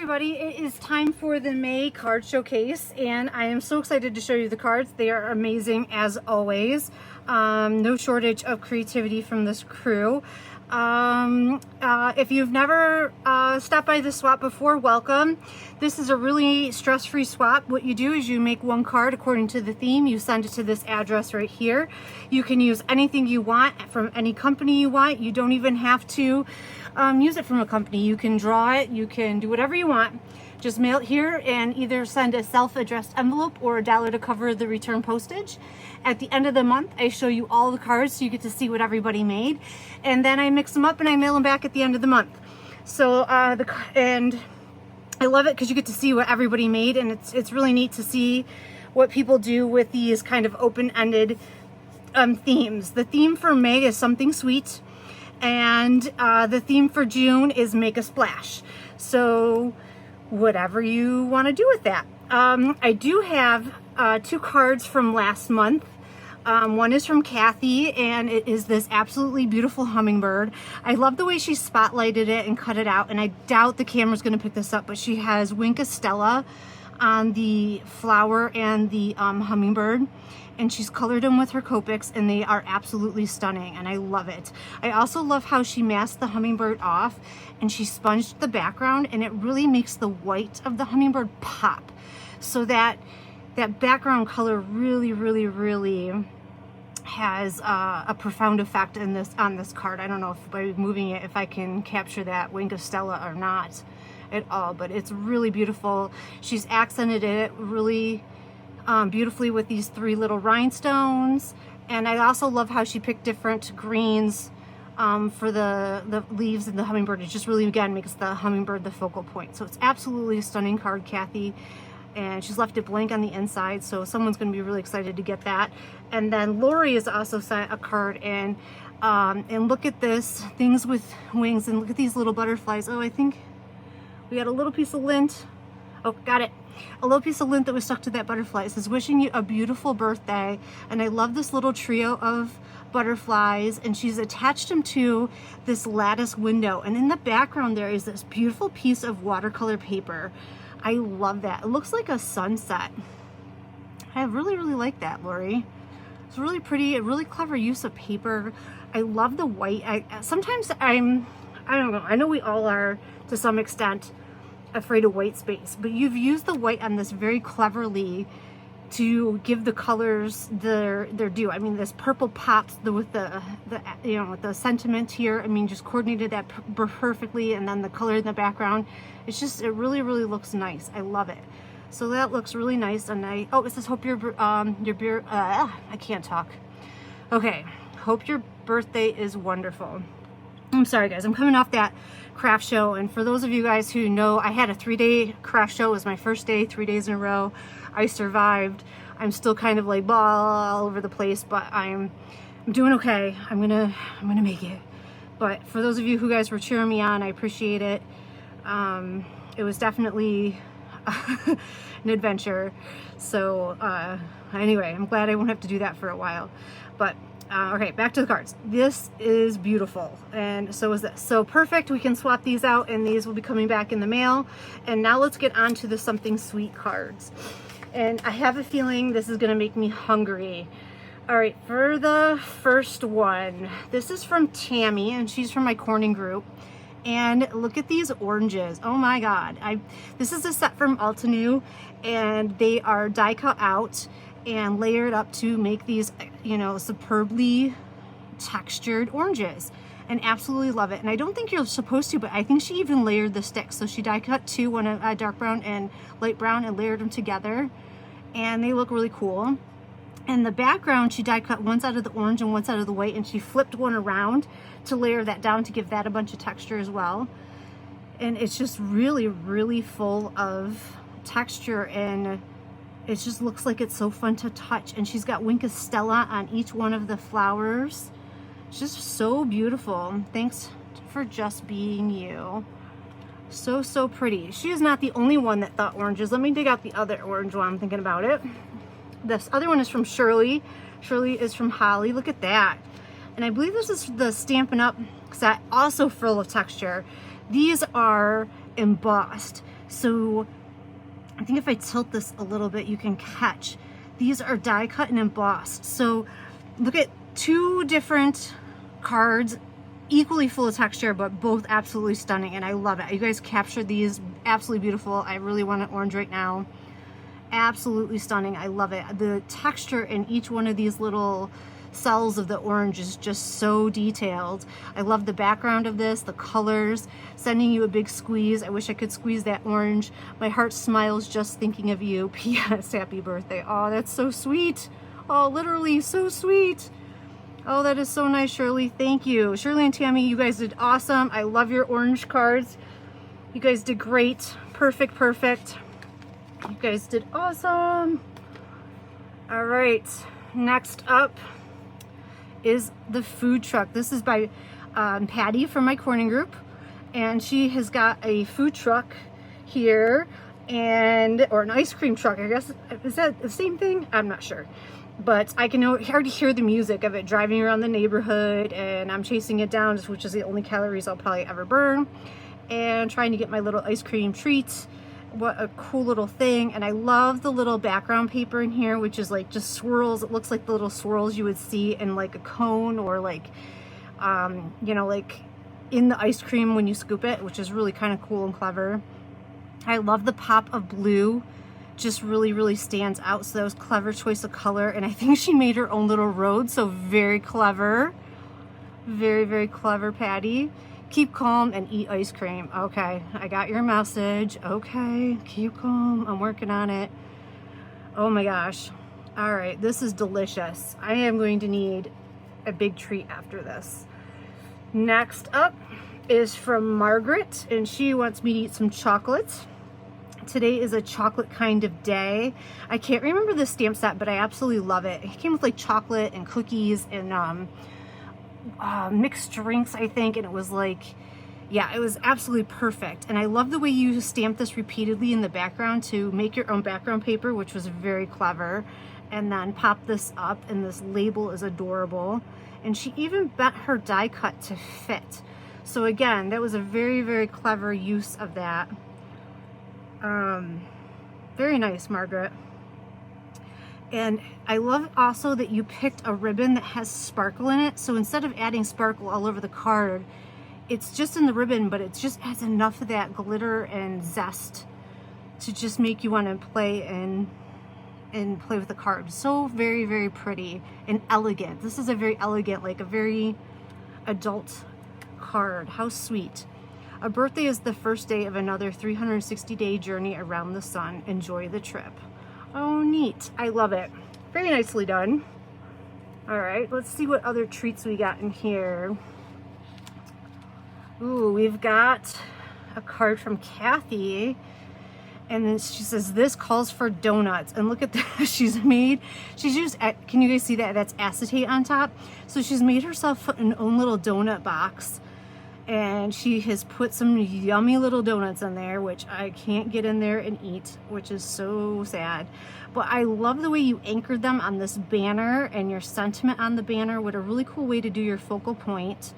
Everybody, it is time for the May card showcase, and I am so excited to show you the cards. They are amazing as always. No shortage of creativity from this crew. If you've never stopped by the swap before, welcome. This is a really stress-free swap. What you do is you make one card according to the theme. You send it to this address right here. You can use anything you want from any company you want. You don't even have to use it from a company. You can draw it, you can do whatever you want. Just mail it here and either send a self-addressed envelope or $1 to cover the return postage. At the end of the month, I show you all the cards so you get to see what everybody made. And then I mix them up and I mail them back at the end of the month. So, and I love it because you get to see what everybody made, and it's really neat to see what people do with these kind of open-ended themes. The theme for May is something sweet, and the theme for June is make a splash. So whatever you want to do with that. I do have 2 cards from last month. One is from Kathy, and it is this absolutely beautiful hummingbird. I love the way she spotlighted it and cut it out, and I doubt the camera's going to pick this up, but she has Winka Stella on the flower and the hummingbird, and she's colored them with her Copics, and they are absolutely stunning, and I love it. I also love how she masked the hummingbird off and she sponged the background, and it really makes the white of the hummingbird pop, so that background color really has a profound effect on this card. I don't know if by moving it, if I can capture that Winka Stella or not at all, but it's really beautiful. She's accented it really beautifully with these 3 little rhinestones, and I also love how she picked different greens for the leaves, and the hummingbird. It just really, again, makes the hummingbird the focal point. So it's absolutely a stunning card, Kathy, and she's left it blank on the inside, so someone's going to be really excited to get that. And then Lori has also sent a card, and look at this, things with wings, and look at these little butterflies. Oh, I think we got a little piece of lint. Oh, got it. A little piece of lint that was stuck to that butterfly. It says, wishing you a beautiful birthday. And I love this little trio of butterflies, and she's attached them to this lattice window. And in the background there is this beautiful piece of watercolor paper. I love that. It looks like a sunset. I really like that, Lori. It's really pretty, a really clever use of paper. I love the white. Sometimes I don't know, I know we all are to some extent afraid of white space, but you've used the white on this very cleverly to give the colors their due. I mean, this purple pops with the with the sentiment here. I mean, just coordinated that perfectly, and then the color in the background. It's just, it really looks nice. I love it. So that looks really nice. And it says hope I can't talk. Okay, hope your birthday is wonderful. I'm sorry guys, I'm coming off that craft show, and for those of you guys who know, I had a 3-day craft show. It was my first day, 3 days in a row. I survived. I'm still kind of like all over the place, but I'm doing okay. I'm gonna make it. But for those of you who guys were cheering me on, I appreciate it. It was definitely an adventure. So anyway, I'm glad I won't have to do that for a while. But okay, back to the cards. This is beautiful, and so is this. So perfect, we can swap these out, and these will be coming back in the mail. And now let's get on to the something sweet cards. And I have a feeling this is gonna make me hungry. All right, for the first one, this is from Tammy, and she's from my corning group. And look at these oranges. Oh my God. This is a set from Altenew, and they are die cut out and layered up to make these, superbly textured oranges, and absolutely love it. And I don't think you're supposed to, but I think she even layered the sticks. So she die cut 2, one dark brown and light brown, and layered them together, and they look really cool. In the background, she die cut one side of the orange and one side of the white, and she flipped one around to layer that down to give that a bunch of texture as well. And it's just really full of texture, and it just looks like it's so fun to touch. And she's got Winka Stella on each one of the flowers. It's just so beautiful. Thanks for just being you. So pretty. She is not the only one that thought oranges. Let me dig out the other orange while I'm thinking about it. This other one is from Shirley. Shirley is from Holly. Look at that. And I believe this is the Stampin' Up set, also full of texture. These are embossed. So I think if I tilt this a little bit, you can catch. These are die cut and embossed. So look at two different cards, equally full of texture, but both absolutely stunning, and I love it. You guys captured these absolutely beautiful. I really want an orange right now. Absolutely stunning. I love it. The texture in each one of these little cells of the orange is just so detailed. I love the background of this, the colors. Sending you a big squeeze. I wish I could squeeze that orange. My heart smiles just thinking of you. P.S. Happy birthday. Oh, that's so sweet. Oh, literally so sweet. Oh, that is so nice, Shirley. Thank you. Shirley and Tammy, you guys did awesome. I love your orange cards. You guys did great. Perfect, perfect. You guys did awesome. All right, next up is the food truck. This is by Patty from my corning group, and she has got a food truck here, or an ice cream truck, I guess. Is that the same thing? I'm not sure, but I can already hear the music of it driving around the neighborhood, and I'm chasing it down, which is the only calories I'll probably ever burn, and trying to get my little ice cream treat. What a cool little thing. And I love the little background paper in here, which is like just swirls. It looks like the little swirls you would see in like a cone, or like you know, like in the ice cream when you scoop it, which is really kind of cool and clever. I love the pop of blue, just really stands out. So that was clever choice of color, and I think she made her own little road, so very clever. Very clever, Patty. Keep calm and eat ice cream. Okay, I got your message. Okay, keep calm. I'm working on it. Oh my gosh. All right, this is delicious. I am going to need a big treat after this. Next up is from Margaret, and she wants me to eat some chocolate. Today is a chocolate kind of day. I can't remember the stamp set, but I absolutely love it. It came with like chocolate and cookies and mixed drinks, I think, and it was like, yeah, it was absolutely perfect. And I love the way you stamped this repeatedly in the background to make your own background paper, which was very clever. And then pop this up, and this label is adorable. And she even bent her die cut to fit. So again, that was a very clever use of that. Very nice, Margaret. And I love also that you picked a ribbon that has sparkle in it. So instead of adding sparkle all over the card, it's just in the ribbon, but it just adds enough of that glitter and zest to just make you want to play and play with the card. So very pretty and elegant. This is a very elegant, like a very adult card. How sweet. A birthday is the first day of another 360-day journey around the sun. Enjoy the trip. Oh, neat. I love it. Very nicely done. All right, let's see what other treats we got in here. Ooh, we've got a card from Kathy, and then she says, this calls for donuts. And look at that. She's used, can you guys see that? That's acetate on top. So she's made herself an own little donut box, and she has put some yummy little donuts in there, which I can't get in there and eat, which is so sad. But I love the way you anchored them on this banner and your sentiment on the banner. What a really cool way to do your focal point.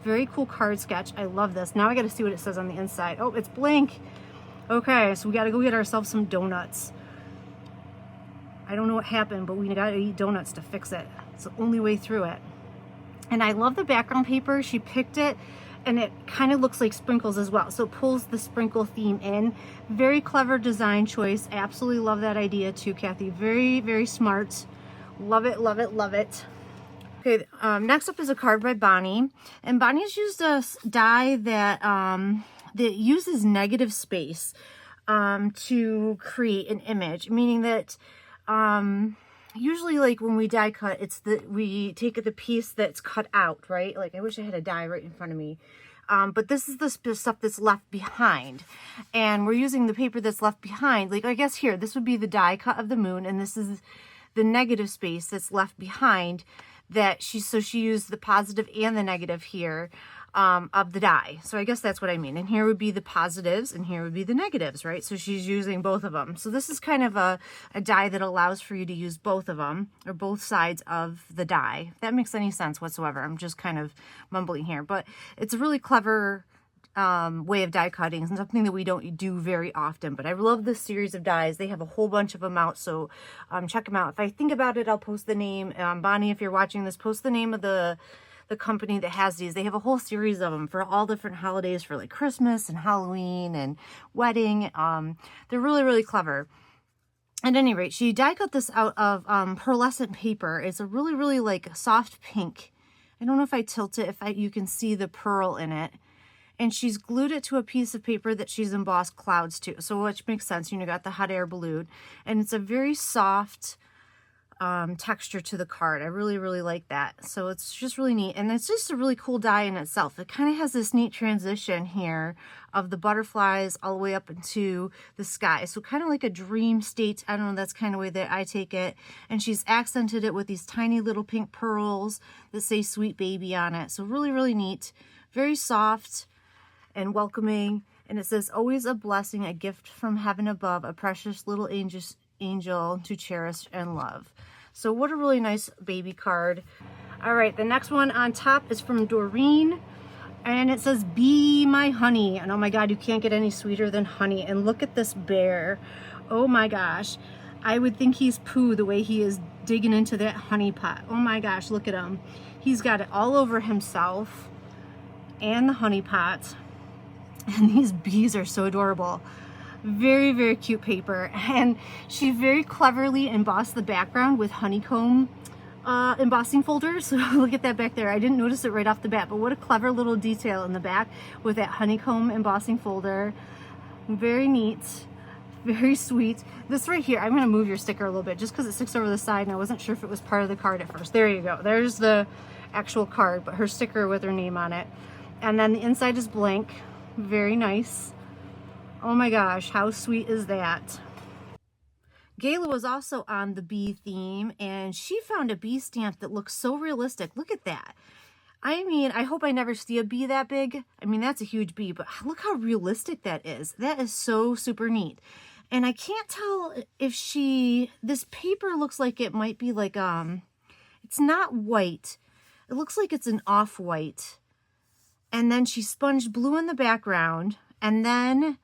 Very cool card sketch. I love this. Now I got to see what it says on the inside. Oh, it's blank. Okay, so we got to go get ourselves some donuts. I don't know what happened, but we got to eat donuts to fix it. It's the only way through it. And I love the background paper. She picked it, and it kind of looks like sprinkles as well. So it pulls the sprinkle theme in. Very clever design choice. I absolutely love that idea too, Kathy. Very smart. Love it. Okay, next up is a card by Bonnie. And Bonnie's used a die that uses negative space to create an image, meaning that usually, like when we die cut, we take the piece that's cut out, right? Like I wish I had a die right in front of me. But this is the stuff that's left behind, and we're using the paper that's left behind. Like I guess here, this would be the die cut of the moon, and this is the negative space that's left behind. So she used the positive and the negative here of the die. So I guess that's what I mean. And here would be the positives, and here would be the negatives, right? So she's using both of them. So this is kind of a die that allows for you to use both of them, or both sides of the die. If that makes any sense whatsoever. I'm just kind of mumbling here, but it's a really clever way of die cutting. It's something that we don't do very often, but I love this series of dies. They have a whole bunch of them out, so check them out. If I think about it, I'll post the name. Bonnie, if you're watching this, post the name of the company that has these. They have a whole series of them for all different holidays, for like Christmas and Halloween and wedding. They're really, really clever. At any rate, she die cut this out of pearlescent paper. It's a really, really like soft pink. I don't know if I tilt it, you can see the pearl in it. And she's glued it to a piece of paper that she's embossed clouds to. So which makes sense, you know, got the hot air balloon. And it's a very soft texture to the card. I really, really like that. So it's just really neat. And it's just a really cool die in itself. It kind of has this neat transition here of the butterflies all the way up into the sky. So kind of like a dream state. I don't know, that's kind of the way that I take it. And she's accented it with these tiny little pink pearls that say sweet baby on it. So really, really neat. Very soft and welcoming. And it says, always a blessing, a gift from heaven above, a precious little angel to cherish and love. So what a really nice baby card. All right, the next one on top is from Doreen, and it says, be my honey. And oh my God, you can't get any sweeter than honey. And look at this bear. Oh my gosh, I would think he's Pooh the way he is digging into that honey pot. Oh my gosh, look at him. He's got it all over himself and the honey pot. And these bees are so adorable. Very, very cute paper. And she very cleverly embossed the background with honeycomb embossing folders. So look at that back there. I didn't notice it right off the bat, but what a clever little detail in the back with that honeycomb embossing folder. Very neat. Very sweet. This right here, I'm going to move your sticker a little bit just because it sticks over the side and I wasn't sure if it was part of the card at first. There you go. There's the actual card, but her sticker with her name on it. And then the inside is blank. Very nice. Oh my gosh, how sweet is that? Gayla was also on the bee theme, and she found a bee stamp that looks so realistic. Look at that. I mean, I hope I never see a bee that big. I mean, that's a huge bee, but look how realistic that is. That is so super neat. And I can't tell if this paper looks like it might be like, it's not white. It looks like it's an off-white. And then she sponged blue in the background, and then,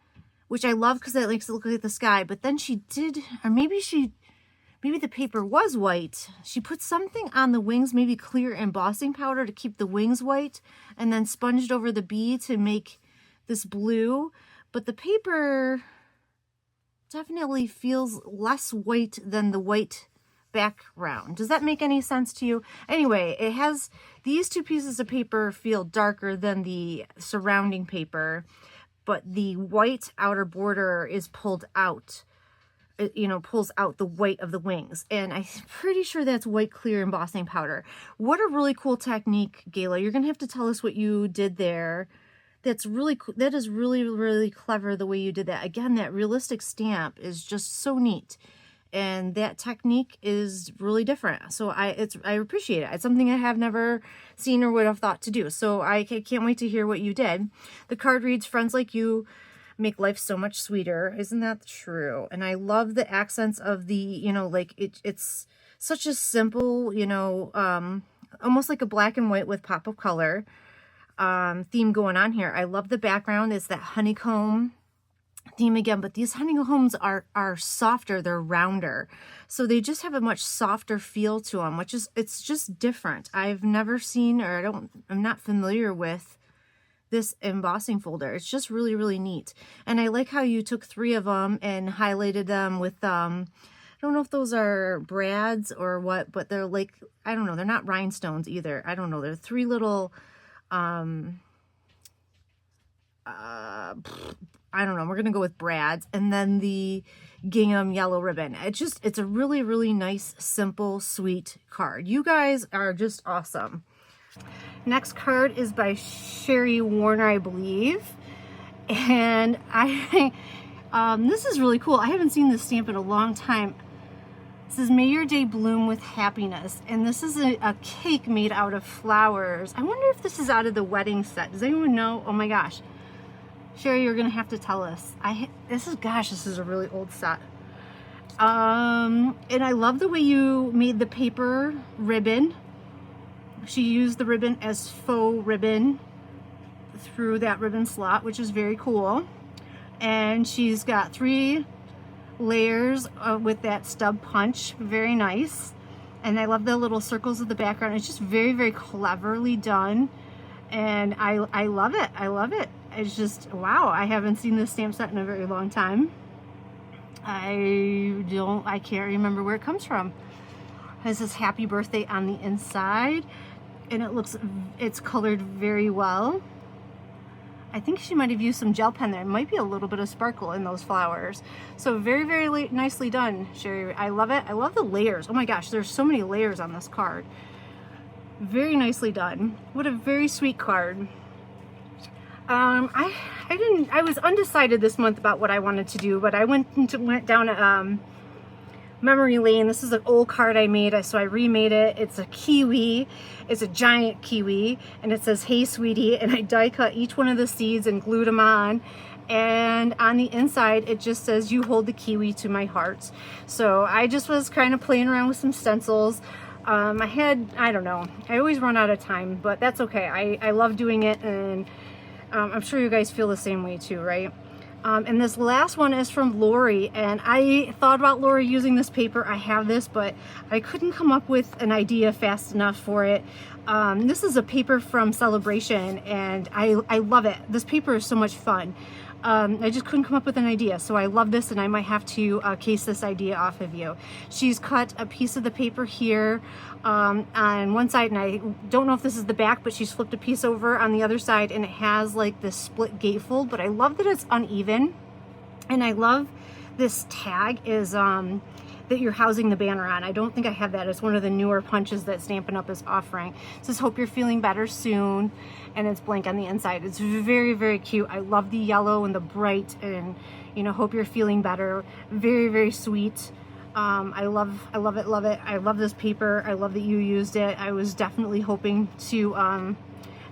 which I love because it makes it look like the sky, but then she did, or maybe the paper was white. She put something on the wings, maybe clear embossing powder to keep the wings white, and then sponged over the bee to make this blue. But the paper definitely feels less white than the white background. Does that make any sense to you? Anyway, it has, these two pieces of paper feel darker than the surrounding paper, but the white outer border is pulled out. It, you know, pulls out the white of the wings. And I'm pretty sure that's white clear embossing powder. What a really cool technique, Gayla. You're going to have to tell us what you did there. That's really cool. That is really, really clever the way you did that. Again, that realistic stamp is just so neat. And that technique is really different. So I appreciate it. It's something I have never seen or would have thought to do. So I can't wait to hear what you did. The card reads, friends like you make life so much sweeter. Isn't that true? And I love the accents of the, you know, like it's such a simple, you know, almost like a black and white with pop of color theme going on here. I love the background. It's that honeycomb theme again, but these honeycombs are softer, they're rounder, so they just have a much softer feel to them, which is, it's just different. I've never seen, or I'm not familiar with this embossing folder. It's just really, really neat. And I like how you took 3 of them and highlighted them with I don't know if those are brads or what, but they're like, I don't know, they're not rhinestones either. I don't know, they're 3 little I don't know, we're gonna go with brads, and then the gingham yellow ribbon. It's a really, really nice, simple, sweet card. You guys are just awesome. Next card is by Sherry Warner, I believe. And this is really cool. I haven't seen this stamp in a long time. It says, may your day bloom with happiness. And this is a cake made out of flowers. I wonder if this is out of the wedding set. Does anyone know? Oh my gosh. Sherry, you're gonna have to tell us. This is a really old set. And I love the way you made the paper ribbon. She used the ribbon as faux ribbon through that ribbon slot, which is very cool. And she's got 3 layers with that stub punch, very nice. And I love the little circles of the background. It's just very, very cleverly done. And I love it. I love it. It's just, wow, I haven't seen this stamp set in a very long time. I can't remember where it comes from. It has this happy birthday on the inside, and it's colored very well. I think she might have used some gel pen there. It might be a little bit of sparkle in those flowers. So very, very nicely done, Sherry. I love it. I love the layers. Oh my gosh, there's so many layers on this card. Very nicely done. What a very sweet card. I was undecided this month about what I wanted to do, but I went down a memory lane. This is an old card I made, so I remade it. It's a kiwi. It's a giant kiwi, and it says, "Hey, sweetie," and I die cut each one of the seeds and glued them on. And on the inside, it just says, "You hold the kiwi to my heart." So I just was kind of playing around with some stencils. I don't know, I always run out of time, but that's okay. I love doing it, and I'm sure you guys feel the same way too, right? And this last one is from Lori, and I thought about Lori using this paper. I have this, but I couldn't come up with an idea fast enough for it. This is a paper from Celebration, and I love it. This paper is so much fun. I just couldn't come up with an idea, so I love this, and I might have to case this idea off of you. She's cut a piece of the paper here on one side, and I don't know if this is the back, but she's flipped a piece over on the other side, and it has like this split gatefold, but I love that it's uneven, and I love this tag is that you're housing the banner on. I don't think I have that. It's one of the newer punches that Stampin' Up! Is offering. It says, "Hope you're feeling better soon," and it's blank on the inside. It's very, very cute. I love the yellow and the bright, and you know, "Hope you're feeling better." Very, very sweet. I love it, love it. I love this paper. I love that you used it. I was definitely hoping to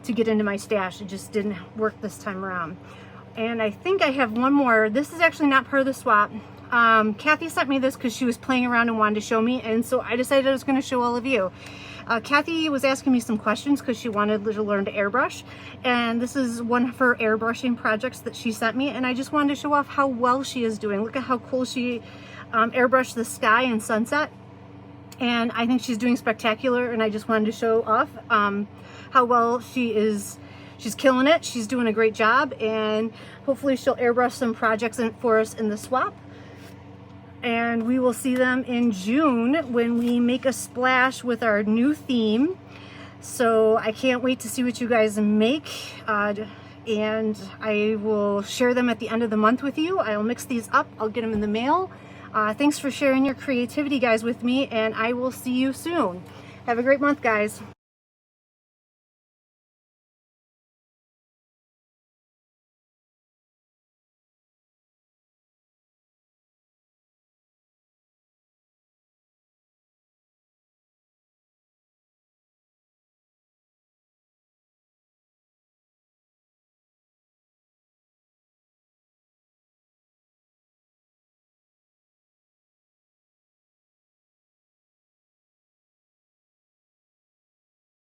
get into my stash. It just didn't work this time around. And I think I have one more. This is actually not part of the swap. Kathy sent me this because she was playing around and wanted to show me, and so I decided I was going to show all of you. Kathy was asking me some questions because she wanted to learn to airbrush, and this is one of her airbrushing projects that she sent me, and I just wanted to show off how well she is doing. Look at how cool she airbrushed the sky and sunset, and I think she's doing spectacular, and I just wanted to show off how well she is. She's killing it. She's doing a great job, and hopefully she'll airbrush some projects for us in the swap. And we will see them in June when we make a splash with our new theme. So I can't wait to see what you guys make, and I will share them at the end of the month with you. I'll mix these up. I'll get them in the mail. Thanks for sharing your creativity, guys, with me, and I will see you soon. Have a great month, guys.